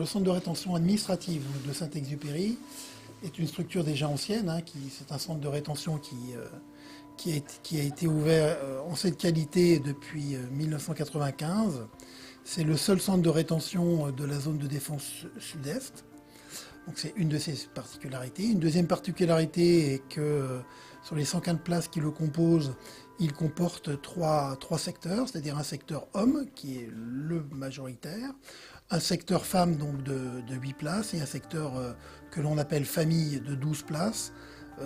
centre de rétention administrative de Saint-Exupéry est une structure déjà ancienne. C'est un centre de rétention qui a été ouvert en cette qualité depuis 1995. C'est le seul centre de rétention de la zone de défense sud-est. Donc c'est une de ses particularités. Une deuxième particularité est que sur les 115 places qui le composent, il comporte trois secteurs, c'est-à-dire un secteur homme qui est le majoritaire, un secteur femme donc de 8 places et un secteur que l'on appelle famille de 12 places,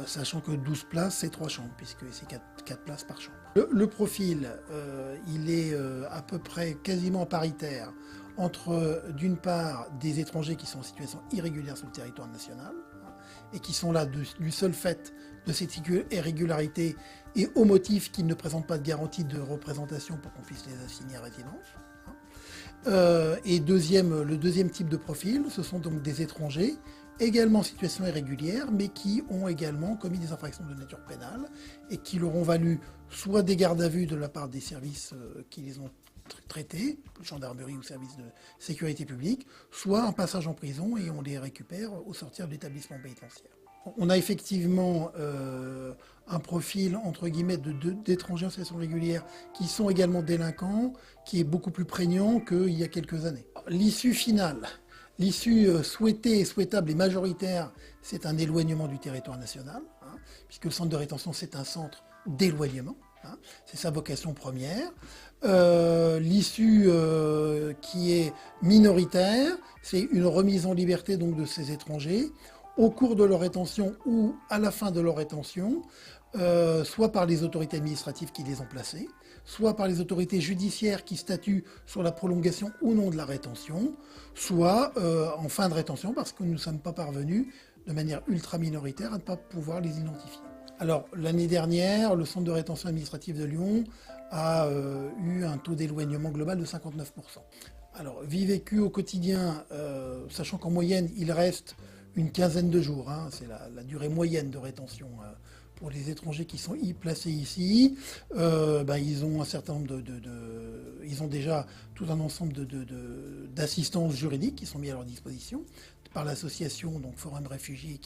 sachant que 12 places c'est 3 chambres puisque c'est 4 places par chambre. Le profil, il est à peu près quasiment paritaire entre d'une part des étrangers qui sont en situation irrégulière sur le territoire national et qui sont là du seul fait de cette irrégularité et au motif qu'ils ne présentent pas de garantie de représentation pour qu'on puisse les assigner à résidence. Et le deuxième type de profil, ce sont donc des étrangers, également en situation irrégulière, mais qui ont également commis des infractions de nature pénale et qui leur ont valu soit des gardes à vue de la part des services qui les ont traités, gendarmerie ou service de sécurité publique, soit un passage en prison et on les récupère au sortir de l'établissement pénitentiaire. On a effectivement un profil, entre guillemets, d'étrangers en situation régulière qui sont également délinquants, qui est beaucoup plus prégnant qu'il y a quelques années. L'issue finale, l'issue souhaitée et souhaitable et majoritaire, c'est un éloignement du territoire national, puisque le centre de rétention, c'est un centre d'éloignement. C'est sa vocation première. L'issue qui est minoritaire, c'est une remise en liberté donc, de ces étrangers au cours de leur rétention ou à la fin de leur rétention, soit par les autorités administratives qui les ont placés, soit par les autorités judiciaires qui statuent sur la prolongation ou non de la rétention, soit en fin de rétention parce que nous ne sommes pas parvenus de manière ultra minoritaire à ne pas pouvoir les identifier. Alors, l'année dernière, le centre de rétention administrative de Lyon a eu un taux d'éloignement global de 59%. Alors, vie vécue au quotidien, sachant qu'en moyenne, il reste une quinzaine de jours, c'est la durée moyenne de rétention pour les étrangers qui sont placés ici. Ils ont un certain nombre ils ont déjà tout un ensemble d'assistances juridiques qui sont mis à leur disposition par l'association donc Forum Réfugiés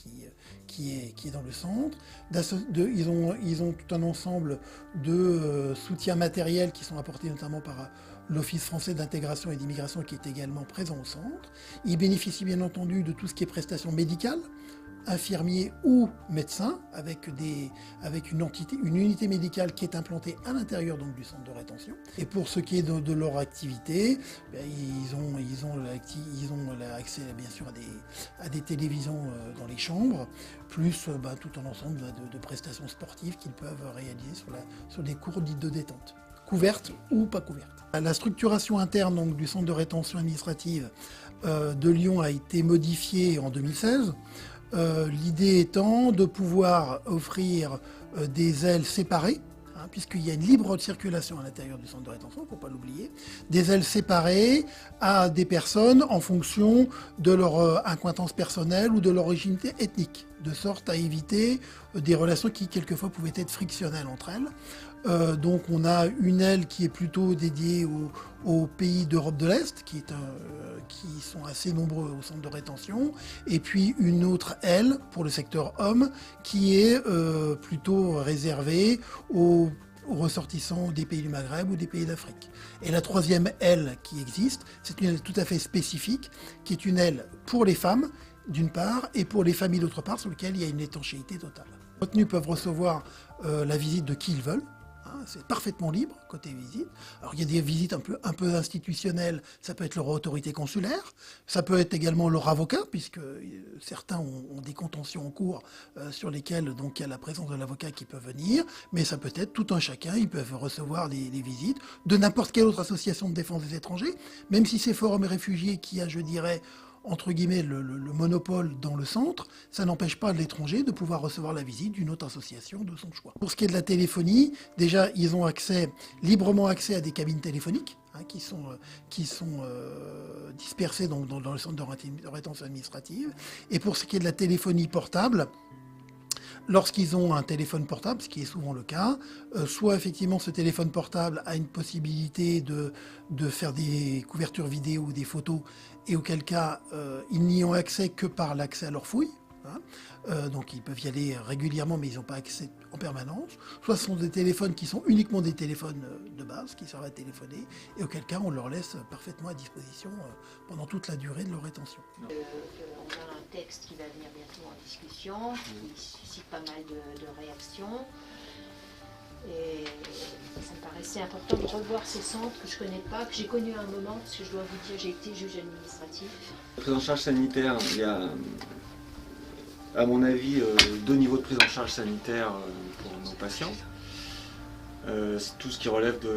qui est dans le centre. Ils ont tout un ensemble de soutiens matériels qui sont apportés notamment par l'Office français d'intégration et d'immigration qui est également présent au centre. Ils bénéficient bien entendu de tout ce qui est prestations médicales, infirmiers ou médecins, avec une unité médicale qui est implantée à l'intérieur donc, du centre de rétention. Et pour ce qui est de leur activité, ils ont accès bien sûr à des télévisions dans les chambres, plus tout un ensemble de prestations sportives qu'ils peuvent réaliser sur des cours dits de détente, couvertes ou pas couvertes. La structuration interne donc, du centre de rétention administrative de Lyon a été modifiée en 2016. L'idée étant de pouvoir offrir des ailes séparées, puisqu'il y a une libre circulation à l'intérieur du centre de rétention, il ne faut pas l'oublier, des ailes séparées à des personnes en fonction de leur accointance personnelle ou de leur origine ethnique, de sorte à éviter des relations qui quelquefois pouvaient être frictionnelles entre elles. Donc on a une aile qui est plutôt dédiée aux pays d'Europe de l'Est, qui sont assez nombreux au centre de rétention, et puis une autre aile pour le secteur homme, qui est plutôt réservée aux ressortissants des pays du Maghreb ou des pays d'Afrique. Et la troisième aile qui existe, c'est une aile tout à fait spécifique, qui est une aile pour les femmes, d'une part, et pour les familles d'autre part, sur lequel il y a une étanchéité totale. Les retenus peuvent recevoir la visite de qui ils veulent. C'est parfaitement libre côté visite. Alors il y a des visites un peu institutionnelles, ça peut être leur autorité consulaire, ça peut être également leur avocat, puisque certains ont des contentions en cours sur lesquelles donc, il y a la présence de l'avocat qui peut venir, mais ça peut être tout un chacun, ils peuvent recevoir des visites de n'importe quelle autre association de défense des étrangers, même si c'est Forum et Réfugiés qui a, je dirais, entre guillemets, le monopole dans le centre, ça n'empêche pas l'étranger de pouvoir recevoir la visite d'une autre association de son choix. Pour ce qui est de la téléphonie, déjà, ils ont librement accès à des cabines téléphoniques qui sont dispersées dans le centre de rétention administrative. Et pour ce qui est de la téléphonie portable, lorsqu'ils ont un téléphone portable, ce qui est souvent le cas, soit effectivement ce téléphone portable a une possibilité de faire des couvertures vidéo ou des photos, et auquel cas ils n'y ont accès que par l'accès à leurs fouilles. Hein. Donc ils peuvent y aller régulièrement, mais ils n'ont pas accès en permanence. Soit ce sont des téléphones qui sont uniquement des téléphones de base, qui servent à téléphoner, et auquel cas on leur laisse parfaitement à disposition pendant toute la durée de leur rétention. On a un texte qui va venir bientôt en discussion, qui suscite pas mal de réactions. Et ça me paraissait important de revoir ces centres que je ne connais pas, que j'ai connus à un moment, parce que je dois vous dire, j'ai été juge administratif. La prise en charge sanitaire, il y a, à mon avis, 2 niveaux de prise en charge sanitaire pour nos patients. C'est tout ce qui relève du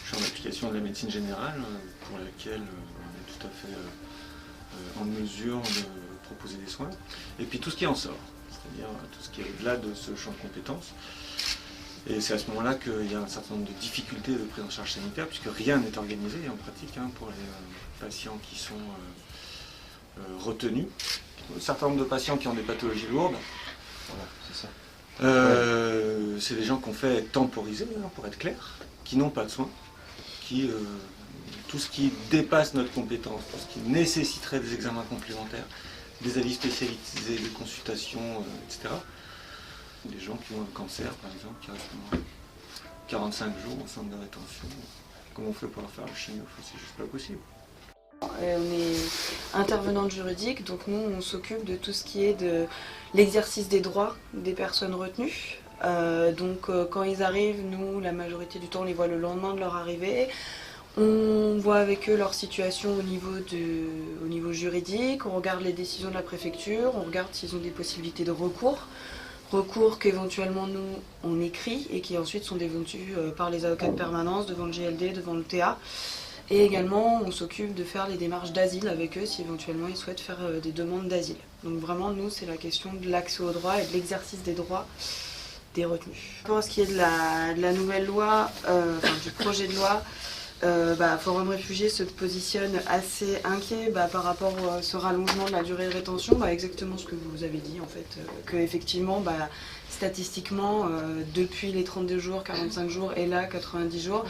champ d'application de la médecine générale, pour laquelle on est tout à fait en mesure de proposer des soins. Et puis tout ce qui en sort, c'est-à-dire tout ce qui est au-delà de ce champ de compétences. Et c'est à ce moment-là qu'il y a un certain nombre de difficultés de prise en charge sanitaire, puisque rien n'est organisé en pratique pour les patients qui sont retenus. Un certain nombre de patients qui ont des pathologies lourdes, voilà, c'est ça. C'est des gens qu'on fait temporiser, pour être clair, qui n'ont pas de soins, qui, tout ce qui dépasse notre compétence, tout ce qui nécessiterait des examens complémentaires, des avis spécialisés, des consultations, etc. Des gens qui ont un cancer, par exemple, qui restent 45 jours en centre de rétention. Comment on fait pour leur faire le chimio? C'est juste pas possible. On est intervenante juridique, donc nous on s'occupe de tout ce qui est de l'exercice des droits des personnes retenues. Quand ils arrivent, nous la majorité du temps on les voit le lendemain de leur arrivée. On voit avec eux leur situation au niveau juridique, on regarde les décisions de la préfecture, on regarde s'ils ont des possibilités de recours qu'éventuellement nous on écrit et qui ensuite sont défendus par les avocats de permanence devant le GLD, devant le TA. Et également, on s'occupe de faire les démarches d'asile avec eux si éventuellement ils souhaitent faire des demandes d'asile. Donc vraiment, nous, c'est la question de l'accès aux droits et de l'exercice des droits des retenus. Pour ce qui est de la nouvelle loi, du projet de loi, Forum Réfugiés se positionne assez inquiet par rapport à ce rallongement de la durée de rétention, exactement ce que vous avez dit en fait, que effectivement, statistiquement, depuis les 32 jours, 45 jours et là 90 jours,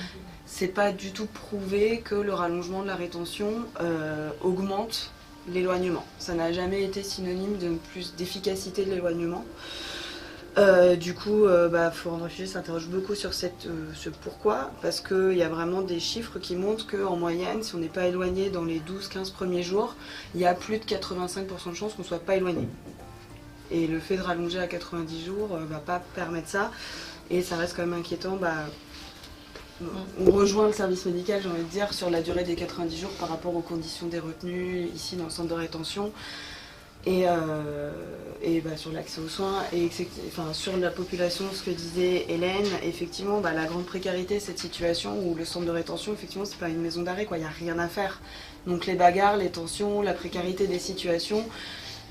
c'est pas du tout prouvé que le rallongement de la rétention augmente l'éloignement. Ça n'a jamais été synonyme de plus d'efficacité de l'éloignement. Forum Réfugiés s'interroge beaucoup sur ce pourquoi, parce qu'il y a vraiment des chiffres qui montrent qu'en moyenne, si on n'est pas éloigné dans les 12-15 premiers jours, il y a plus de 85% de chances qu'on ne soit pas éloigné. Et le fait de rallonger à 90 jours ne va pas permettre ça, et ça reste quand même inquiétant. On rejoint le service médical, j'ai envie de dire, sur la durée des 90 jours par rapport aux conditions des retenus ici dans le centre de rétention. Et sur l'accès aux soins et sur la population, ce que disait Hélène, effectivement la grande précarité, cette situation où le centre de rétention, effectivement c'est pas une maison d'arrêt, il n'y a rien à faire. Donc les bagarres, les tensions, la précarité des situations,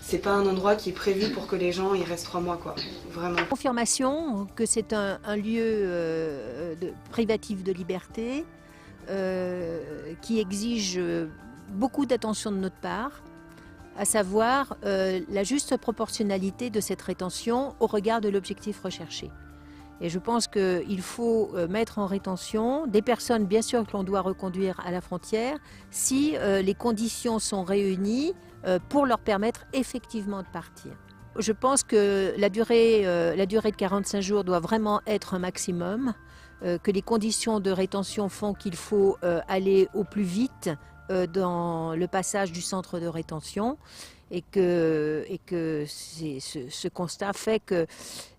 c'est pas un endroit qui est prévu pour que les gens y restent 3 mois, vraiment. Confirmation que c'est un lieu privatif de liberté qui exige beaucoup d'attention de notre part, à savoir la juste proportionnalité de cette rétention au regard de l'objectif recherché. Et je pense qu'il faut mettre en rétention des personnes, bien sûr, que l'on doit reconduire à la frontière, si les conditions sont réunies pour leur permettre effectivement de partir. Je pense que la durée de 45 jours doit vraiment être un maximum, que les conditions de rétention font qu'il faut aller au plus vite dans le passage du centre de rétention et que ce constat fait que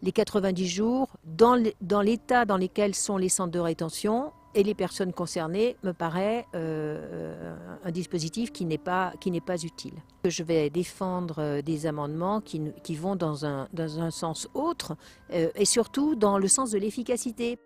les 90 jours, dans l'état dans lesquels sont les centres de rétention et les personnes concernées, me paraît un dispositif qui n'est pas utile. Je vais défendre des amendements qui vont dans un sens autre et surtout dans le sens de l'efficacité.